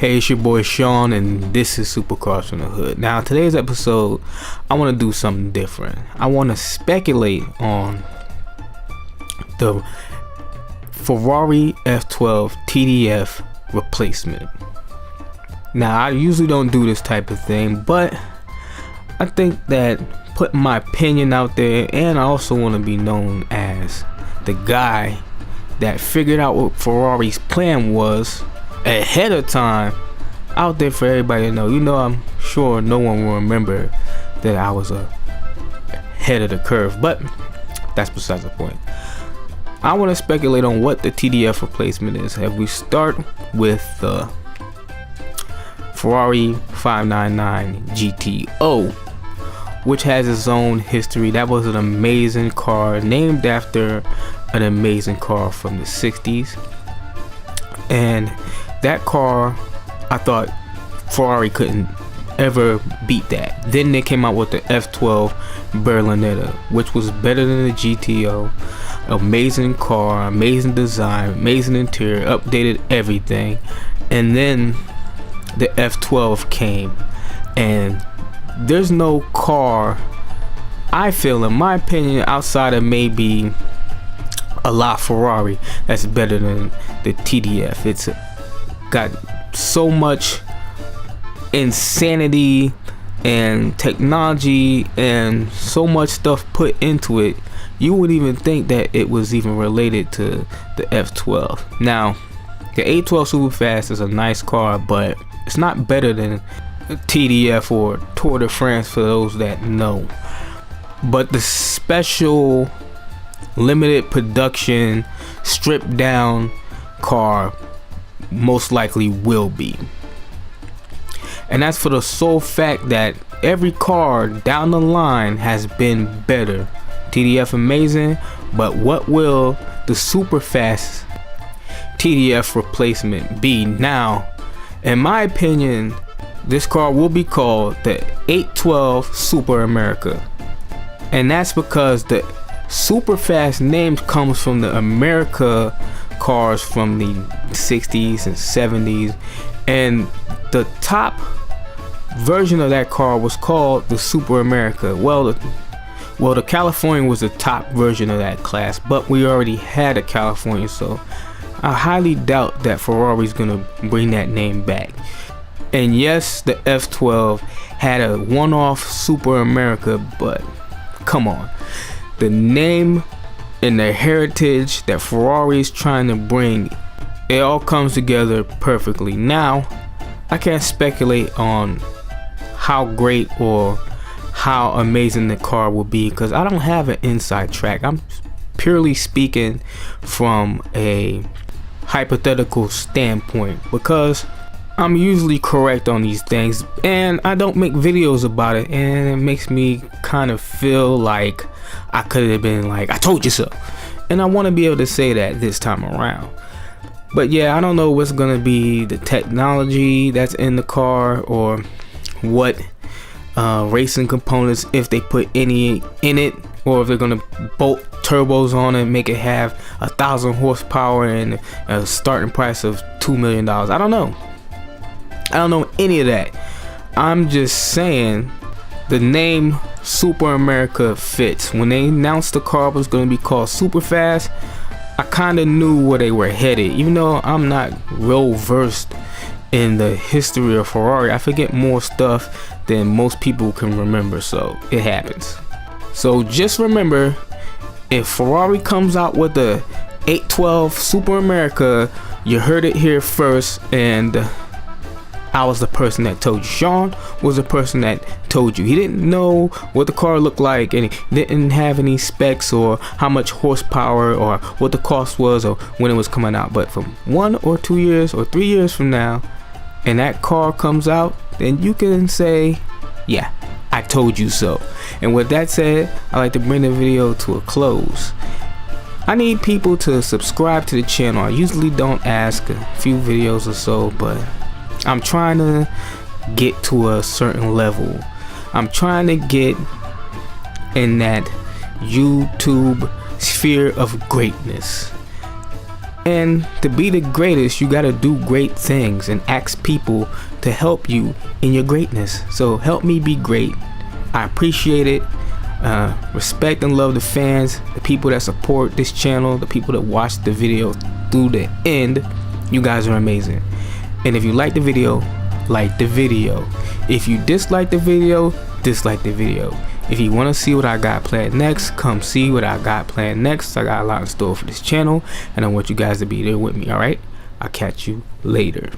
Hey, it's your boy Shaun, and this is Supercars From The Hood. Now, today's episode, I want to do something different. I want to speculate on the Ferrari F12 TDF replacement. Now, I usually don't do this type of thing, but I think that putting my opinion out there, and I also want to be known as the guy that figured out what Ferrari's plan was ahead of time out there for everybody to know. I'm sure no one will remember that I was ahead of the curve, but that's besides the point. I want to speculate on what the TDF replacement is. If we start with the Ferrari 599 GTO, which has its own history. That was an amazing car, named after an amazing car from the 60s, and that car, I thought Ferrari couldn't ever beat that. Then they came out with the F12 Berlinetta, which was better than the GTO. Amazing car, amazing design, amazing interior, updated everything. And then the F12 came, and there's no car, I feel, in my opinion, outside of maybe a LaFerrari, that's better than the TDF. It's got so much insanity and technology and so much stuff put into it, you wouldn't even think that it was even related to the F12. Now, the A12 Superfast is a nice car, but it's not better than TDF or Tour de France for those that know. But the special limited production stripped down car most likely will be, and that's for the sole fact that every car down the line has been better. TDF amazing, but what will the Superfast TDF replacement be? Now, in my opinion, this car will be called the 812 Super America, and that's because the Superfast name comes from the America cars from the 60s and 70s, and the top version of that car was called the Super America. Well, the California was the top version of that class, but we already had a California, so I highly doubt that Ferrari's gonna bring that name back. And yes, the F12 had a one-off Super America, but come on, the name and the heritage that Ferrari is trying to bring, it all comes together perfectly. Now, I can't speculate on how great or how amazing the car will be because I don't have an inside track. I'm purely speaking from a hypothetical standpoint because I'm usually correct on these things and I don't make videos about it, and it makes me kind of feel like I could have been like, I told you so, and I want to be able to say that this time around. But yeah, I don't know what's gonna be the technology that's in the car or what racing components, if they put any in it, or if they're gonna bolt turbos on it, make it have 1,000 horsepower and a starting price of $2 million. I don't know any of that. I'm just saying the name Super America fits. When they announced the car was going to be called Superfast, I kind of knew where they were headed. Even though I'm not real versed in the history of Ferrari, I forget more stuff than most people can remember, so it happens. So just remember, if Ferrari comes out with the 812 Super America, you heard it here first, and I was the person that told you. Shaun was the person that told you. He didn't know what the car looked like, and he didn't have any specs or how much horsepower or what the cost was or when it was coming out. But from 1 or 2 years or 3 years from now, and that car comes out, then you can say, yeah, I told you so. And with that said, I like to bring the video to a close. I need people to subscribe to the channel. I usually don't ask, a few videos or so, but I'm trying to get to a certain level. I'm trying to get in that YouTube sphere of greatness. And to be the greatest, you gotta do great things and ask people to help you in your greatness. So help me be great. I appreciate it. Respect and love the fans, the people that support this channel, the people that watch the video through the end. You guys are amazing. And if you like the video, like the video. If you dislike the video, dislike the video. If you want to see what I got planned next, come see what I got planned next. I got a lot in store for this channel, and I want you guys to be there with me. All right, I'll catch you later.